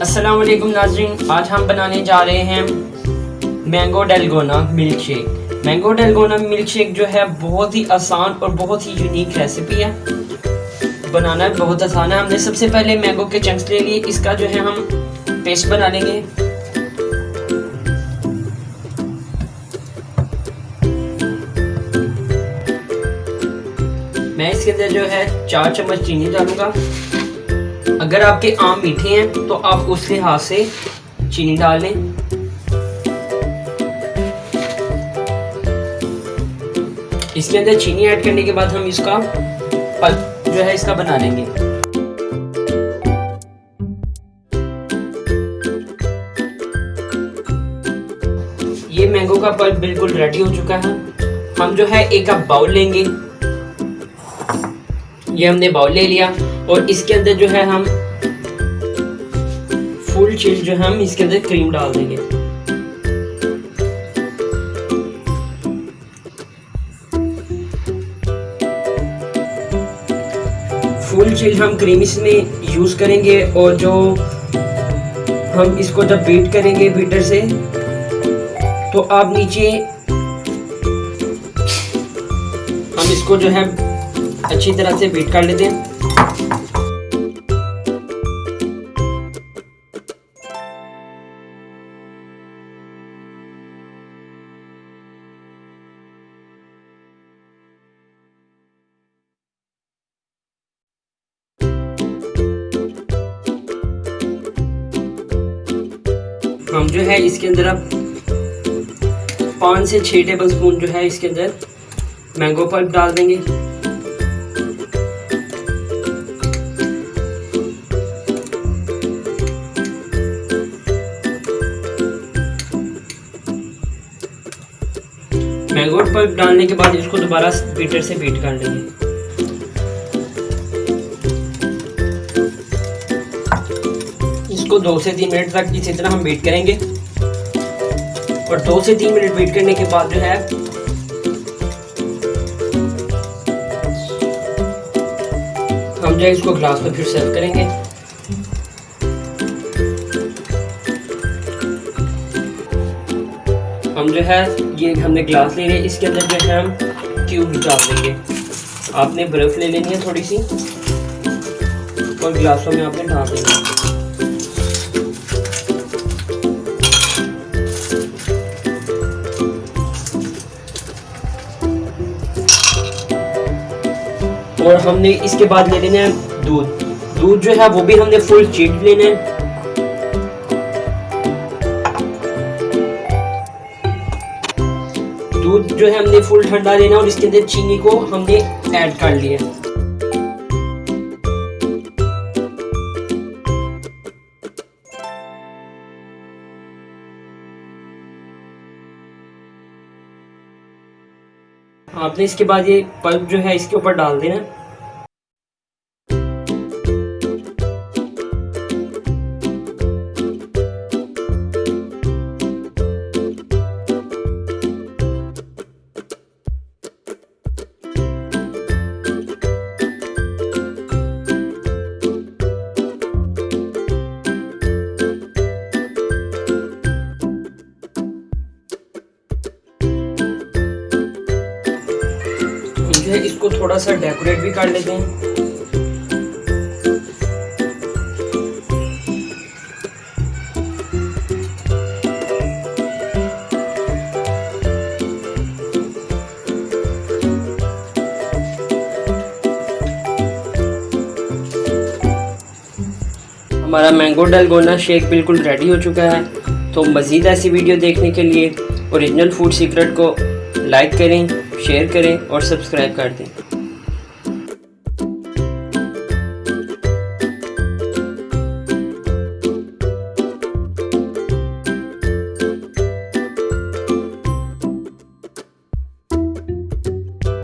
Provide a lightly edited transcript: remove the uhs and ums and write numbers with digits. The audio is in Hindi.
अस्सलाम वालेकुम नाज़रीन, आज हम बनाने जा रहे हैं mango dalgona milk shake. Mango dalgona milk shake जो है बहुत ही आसान और बहुत ही यूनिक रेसिपी है। बनाना बहुत आसान है। हमने सबसे पहले मैंगो के चंक्स ले लिए, इसका जो है हम पेस्ट बना लेंगे। मैं इसके अंदर जो है 4 चम्मच चीनी डालूंगा। अगर आपके आम मीठे हैं तो आप उस लिहाज से चीनी डाल लें। इसके अंदर चीनी ऐड करने के बाद हम इसका पल्प जो है इसका बना लेंगे। ये मैंगो का पल्प बिल्कुल रेडी हो चुका है। हम जो है एक कप बाउल लेंगे। ये हमने बाउल ले लिया और इसके अंदर जो है हम फुल चिल जो है हम इसके अंदर क्रीम डाल देंगे। फुल चिल हम क्रीम इसमें यूज करेंगे और जो हम इसको जब बीट करेंगे बीटर से, तो आप नीचे हम इसको जो है अच्छी तरह से बीट कर लेते हैं। हम जो है इसके अंदर अब 5 से 6 टेबल स्पून जो है इसके अंदर मैंगो पल्प डाल देंगे। मैंगो पल्प डालने के बाद इसको दोबारा बीटर से बीट कर लेंगे। इसको 2 से 3 मिनट तक इसी तरह हम बीट करेंगे और 2 से 3 मिनट बीट करने के बाद जो है हम जो है इसको ग्लास में फिर सर्व करेंगे। हम जो है ये हमने ग्लास ले लिया, इसके अंदर जो है हम क्यूब डाल देंगे। आपने बर्फ ले लेनी है थोड़ी सी और ग्लासों में आपने डाल देंगे। और हमने इसके बाद ले लेना है दूध जो है वो भी हमने फुल चीट लेना है। दूध जो है हमने फुल ठंडा लेना और इसके अंदर चीनी को हमने ऐड कर लिया। आपने इसके बाद ये पल्प जो है इसके ऊपर डाल देना। इसको थोड़ा सा डेकोरेट भी कर लेते हैं। हमारा मैंगो डालगोना शेक बिल्कुल रेडी हो चुका है। तो मज़ीद ऐसी वीडियो देखने के लिए ओरिजिनल फूड सीक्रेट को लाइक करें, शेयर करें और सब्सक्राइब कर दें।